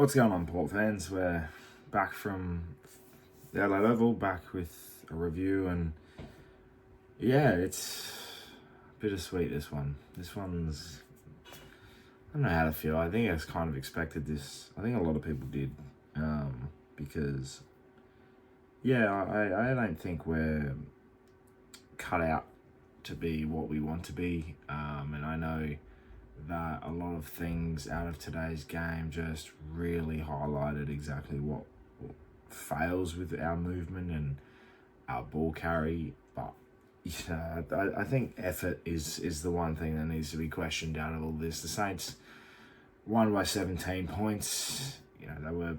What's going on, Port fans? We're back from the Adelaide Oval, back with a review, and yeah, it's bittersweet, this one. This one's, I don't know how to feel. I think I kind of expected this. I think a lot of people did, because, yeah, I don't think we're cut out to be what we want to be, and I know that a lot of things out of today's game just really highlighted exactly what fails with our movement and our ball carry. But I think effort is the one thing that needs to be questioned out of all this. The Saints won by 17 points. They were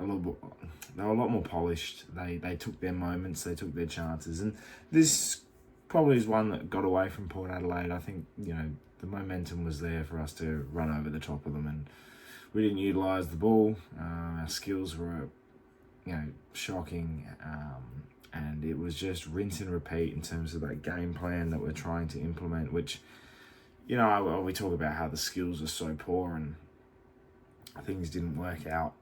a lot more polished. They took their moments, they took their chances, and this probably is one that got away from Port Adelaide. I think the momentum was there for us to run over the top of them, and we didn't utilise the ball. Our skills were, shocking, and it was just rinse and repeat in terms of that game plan that we're trying to implement. Which, we talk about how the skills are so poor and things didn't work out,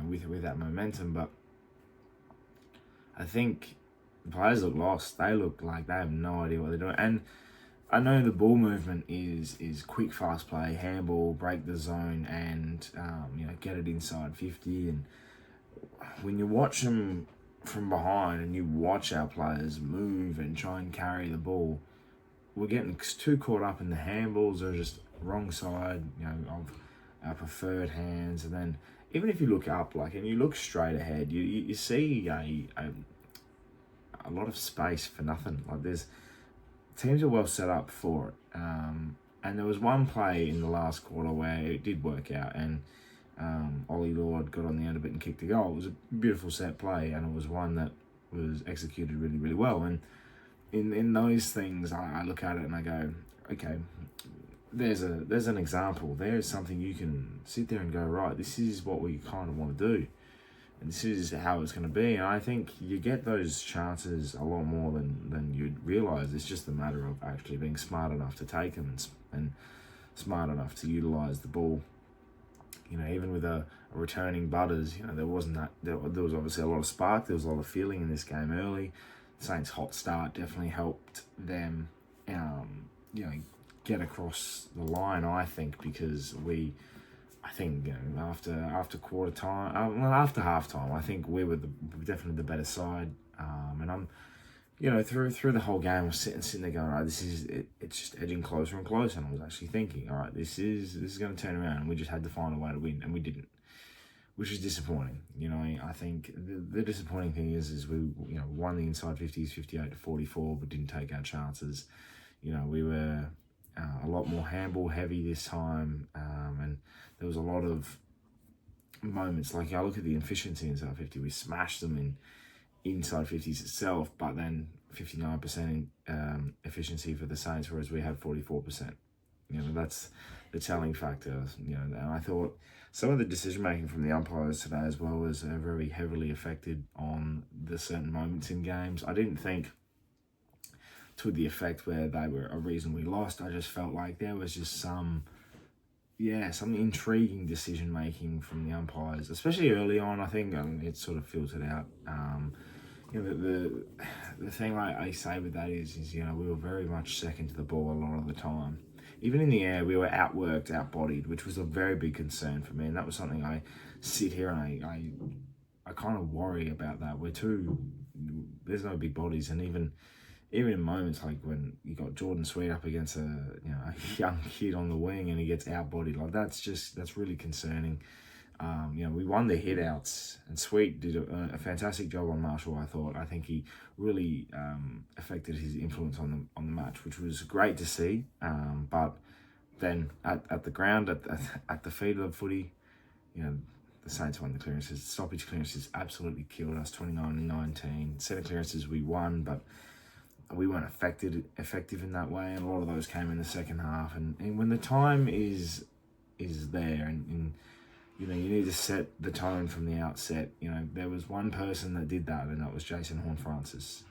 with that momentum. But I think the players look lost. They look like they have no idea what they're doing. And I know the ball movement is quick, fast play, handball, break the zone, and get it inside 50. And when you watch them from behind and you watch our players move and try and carry the ball, we're getting too caught up in the handballs or just wrong side, of our preferred hands. And then even if you look up, and you look straight ahead, you see a lot of space for nothing. Teams are well set up for it. And there was one play in the last quarter where it did work out, and Ollie Lord got on the end of it and kicked a goal. It was a beautiful set play, and it was one that was executed really, really well. And in those things, I look at it and I go, okay, there's an example. There's something you can sit there and go, right, this is what we kind of want to do. And this is how it's going to be. And I think you get those chances a lot more than you'd realise. It's just a matter of actually being smart enough to take them and smart enough to utilise the ball. Even with a returning Butters, there wasn't that. There was obviously a lot of spark. There was a lot of feeling in this game early. Saints' hot start definitely helped them, get across the line. I think because after quarter time, after half time, I think we were definitely the better side. And I'm, through the whole game, I was sitting there going, all right, it's just edging closer and closer. And I was actually thinking, all right, this is going to turn around, and we just had to find a way to win, and we didn't, which is disappointing. I think the disappointing thing is we won the inside 50s, 58-44, but didn't take our chances. We were a lot more handball heavy this time, and there was a lot of moments, I look at the efficiency inside 50, we smashed them in inside 50s itself, but then 59% efficiency for the Saints, whereas we had 44%. That's the telling factor. And I thought some of the decision making from the umpires today as well was very heavily affected on the certain moments in games. I didn't think to the effect where they were a reason we lost. I just felt like there was just some intriguing decision making from the umpires, especially early on. I think it sort of filtered out. The thing I say with that is we were very much second to the ball a lot of the time. Even in the air, we were outworked, outbodied, which was a very big concern for me. And that was something I sit here and I kind of worry about that. There's no big bodies, and even in moments like when you got Jordan Sweet up against a young kid on the wing and he gets outbodied, that's really concerning. We won the hit-outs, and Sweet did a fantastic job on Marshall, I thought. I think he really affected his influence on the match, which was great to see. But then at the ground, at the feet of the footy, the Saints won the clearances. Stoppage clearances absolutely killed us, 29-19. Centre clearances we won, but we weren't effective in that way, and a lot of those came in the second half. And when the time is there, and you need to set the tone from the outset. There was one person that did that, and that was Jason Horne-Francis.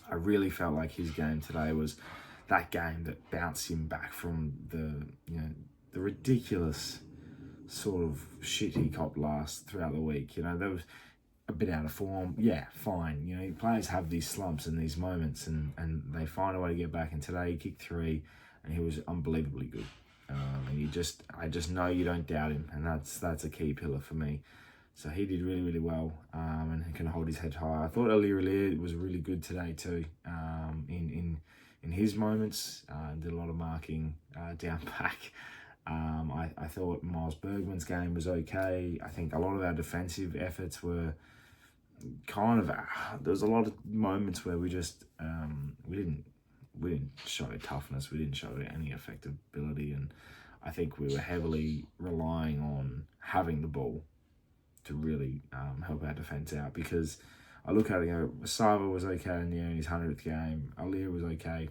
I really felt like his game today was that game that bounced him back from the ridiculous sort of shit he copped throughout the week. There was a bit out of form. Yeah, fine. Players have these slumps and these moments, and they find a way to get back. And today he kicked 3, and he was unbelievably good. And I just know you don't doubt him, and that's a key pillar for me. So he did really, really well, and he can hold his head high. I thought Adelaide was really good today too. In his moments, did a lot of marking down back. I thought Miles Bergman's game was okay. I think a lot of our defensive efforts were kind of. There was a lot of moments where we just we didn't show toughness. We didn't show any effectability, and I think we were heavily relying on having the ball to really help our defence out. Because I look at it, Sava was okay in his 100th game. Alir was okay.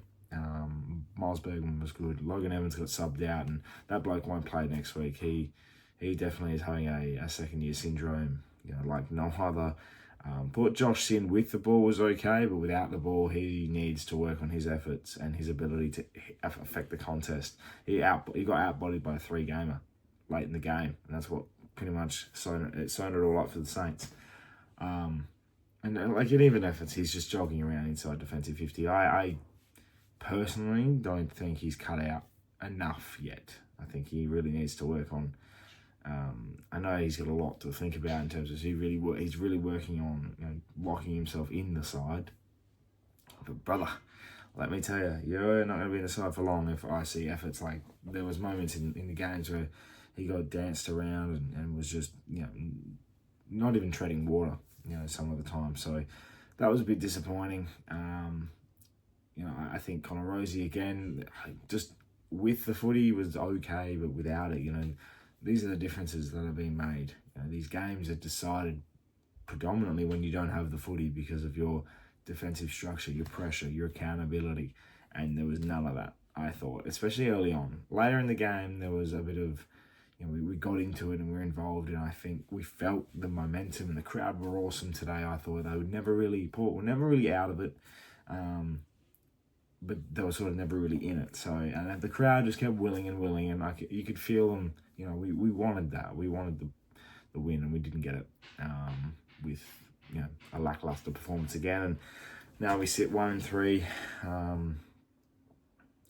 Miles Bergman was good. Logan Evans got subbed out, and that bloke won't play next week. He definitely is having a second year syndrome, like no other. Thought Josh Sin with the ball was okay, but without the ball, he needs to work on his efforts and his ability to affect the contest. He got outbodied by a 3-gamer late in the game, and that's what pretty much sewn it all up for the Saints. And like in even efforts, he's just jogging around inside defensive 50. I personally don't think he's cut out enough yet. I think he really needs to work on. I know he's got a lot to think about in terms of he's really working on locking himself in the side. But brother, let me tell you, you're not going to be in the side for long if I see efforts like there was moments in the games where he got danced around and was just not even treading water some of the time. So that was a bit disappointing. I think Connor Rosie again, just with the footy was okay, but without it, these are the differences that have been made. These games are decided predominantly when you don't have the footy because of your defensive structure, your pressure, your accountability, and there was none of that, I thought, especially early on. Later in the game, there was a bit of, we got into it and we were involved, and I think we felt the momentum, and the crowd were awesome today. I thought they would Port were never really out of it, but they were sort of never really in it. So, and the crowd just kept willing, and you could feel them. We wanted that. We wanted the win, and we didn't get it with a lackluster performance again. And now we sit 1-3,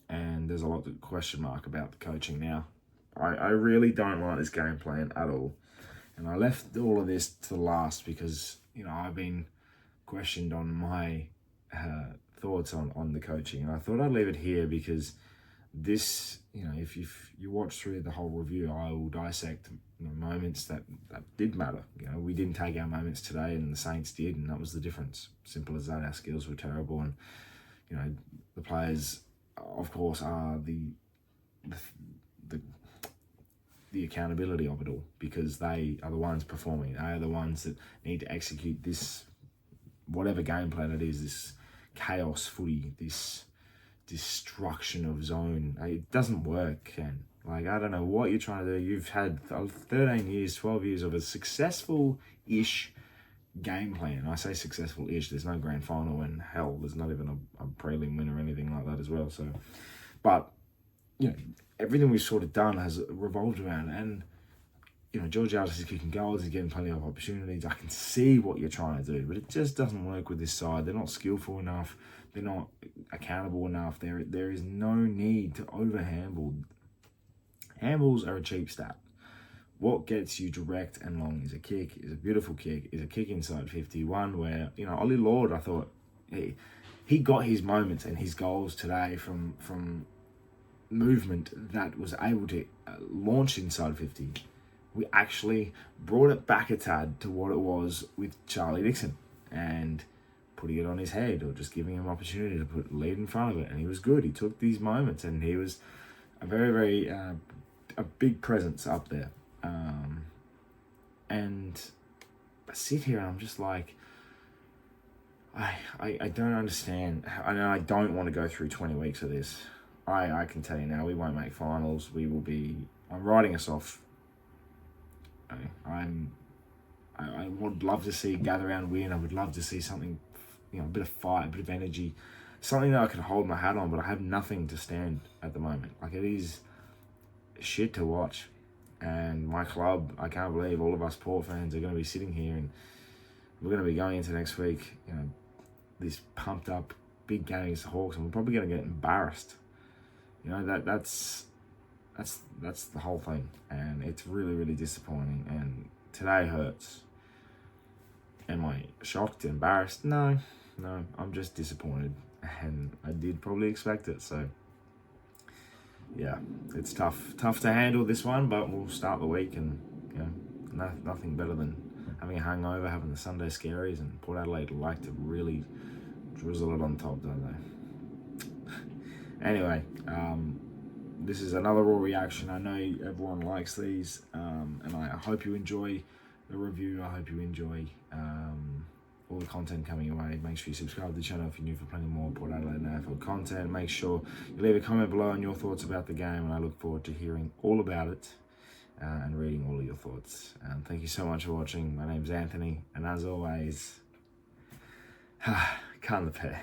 and there's a lot of question mark about the coaching now. I really don't like this game plan at all, and I left all of this to last because I've been questioned on my thoughts on the coaching, and I thought I'd leave it here because this, if you watch through the whole review, I will dissect moments that did matter. We didn't take our moments today, and the Saints did, and that was the difference. Simple as that. Our skills were terrible, and the players, of course, are the accountability of it all, because they are the ones performing. They are the ones that need to execute this, whatever game plan it is, this chaos footy, this destruction of zone. It doesn't work, Ken. I don't know what you're trying to do. You've had 13 years, 12 years of a successful-ish game plan. I say successful-ish. There's no grand final, and hell, there's not even a prelim win or anything like that as well. So, but everything we've sort of done has revolved around, and George Artis is kicking goals, he's getting plenty of opportunities. I can see what you're trying to do, but it just doesn't work with this side. They're not skillful enough. They're not accountable enough. There is no need to over-handball. Handballs are a cheap stat. What gets you direct and long is a kick, is a beautiful kick, is a kick inside 51 where, Ollie Lord, I thought, he got his moments and his goals today from movement that was able to launch inside 50. We actually brought it back a tad to what it was with Charlie Dixon and putting it on his head or just giving him opportunity to put lead in front of it. And he was good. He took these moments, and he was a very, very a big presence up there. And I sit here and I'm just like, I don't understand. I don't want to go through 20 weeks of this. I can tell you now, we won't make finals. I'm writing us off. I would love to see gather round win. I would love to see something, a bit of fight, a bit of energy, something that I could hold my hat on, but I have nothing to stand at the moment. It is shit to watch. And my club, I can't believe all of us Port fans are going to be sitting here and we're going to be going into next week, this pumped up big game against the Hawks, and we're probably going to get embarrassed. That's the whole thing, and it's really, really disappointing. And today hurts. Am I shocked, embarrassed? No, I'm just disappointed, and I did probably expect it. So yeah, it's tough to handle this one, but we'll start the week, and nothing better than having a hangover, having the Sunday scaries, and Port Adelaide like to really drizzle it on top, don't they? Anyway, this is another raw reaction. I know everyone likes these, and I hope you enjoy the review. I hope you enjoy all the content coming your way. Make sure you subscribe to the channel if you're new for plenty more Port Adelaide and AFL content. Make sure you leave a comment below on your thoughts about the game, and I look forward to hearing all about it and reading all of your thoughts. Thank you so much for watching. My name's Anthony, and as always, can't the pair.